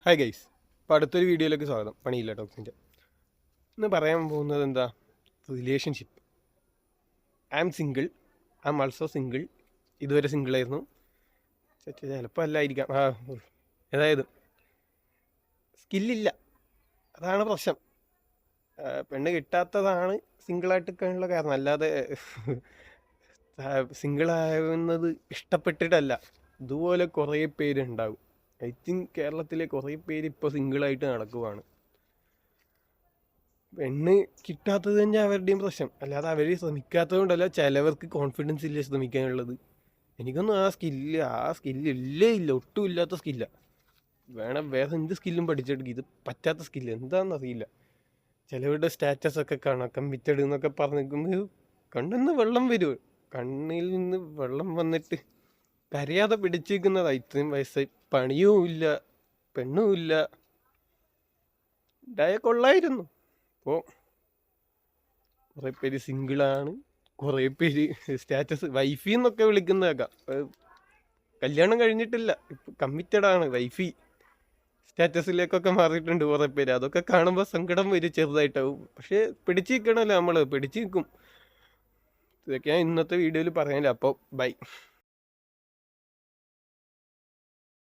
Hi guys, ഇപ്പോൾ അടുത്തൊരു വീഡിയോയിലേക്ക് സ്വാഗതം. പണിയില്ല ടോക്സിൻ്റെ. ഇന്ന് പറയാൻ പോകുന്നത് എന്താ, relationship. I am single, I am also single. ഇതുവരെ സിംഗിളായിരുന്നു, ചിലപ്പോൾ അല്ലായിരിക്കാം. അതായത് സ്കില്ലില്ല, അതാണ് പ്രശ്നം. പെണ്ണ് കിട്ടാത്തതാണ് സിംഗിളായിട്ടൊക്കെയുള്ള കാരണം, അല്ലാതെ സിംഗിളാകുന്നത് ഇഷ്ടപ്പെട്ടിട്ടല്ല. ഇതുപോലെ കുറേ പേരുണ്ടാകും. ഐ തിങ്ക് കേരളത്തിലെ കുറേ പേര് ഇപ്പോൾ സിംഗിളായിട്ട് നടക്കുവാണ്. പെണ്ണ് കിട്ടാത്തത് തന്നെ അവരുടെയും പ്രശ്നം, അല്ലാതെ അവർ ശ്രമിക്കാത്തത് കൊണ്ടല്ല. ചിലവർക്ക് കോൺഫിഡൻസ് ഇല്ല ശ്രമിക്കാനുള്ളത്. എനിക്കൊന്നും ആ സ്കില്ല് ഇല്ല, ഒട്ടും ഇല്ലാത്ത സ്കില്ല. വേണം വേറെ എന്ത് സ്കില്ലും പഠിച്ചെടുക്കും, ഇത് പറ്റാത്ത സ്കില്ല് എന്താണെന്നറിയില്ല. ചിലവരുടെ സ്റ്റാറ്റസ് ഒക്കെ കാണാം, കമ്മിറ്റഡ് എന്നൊക്കെ പറഞ്ഞിരിക്കുമ്പോൾ കണ്ണിൽ നിന്ന് വെള്ളം വന്നിട്ട് കരയാതെ പിടിച്ചിരിക്കുന്നതാ. ഇത്രയും വയസ്സായി പണിയും ഇല്ല, പെണ്ണും ഇല്ല. ഉണ്ടായ കൊള്ളായിരുന്നു. അപ്പോൾ കുറേ പേര് സിംഗിളാണ്, കുറേ പേര് സ്റ്റാറ്റസ് വൈഫി എന്നൊക്കെ വിളിക്കുന്നതൊക്കെ. കല്യാണം കഴിഞ്ഞിട്ടില്ല, ഇപ്പം കമ്മിറ്റഡ് ആണ്. വൈഫി സ്റ്റാറ്റസിലേക്കൊക്കെ മാറിയിട്ടുണ്ട് കുറേ പേര്. അതൊക്കെ കാണുമ്പോൾ സങ്കടം വരും ചെറുതായിട്ടാവും. പക്ഷേ പിടിച്ചു നിൽക്കണമല്ലോ, നമ്മൾ പിടിച്ചു നിൽക്കും. ഇതൊക്കെ ഞാൻ ഇന്നത്തെ വീഡിയോയിൽ പറയാനില്ല. അപ്പോൾ ബൈ.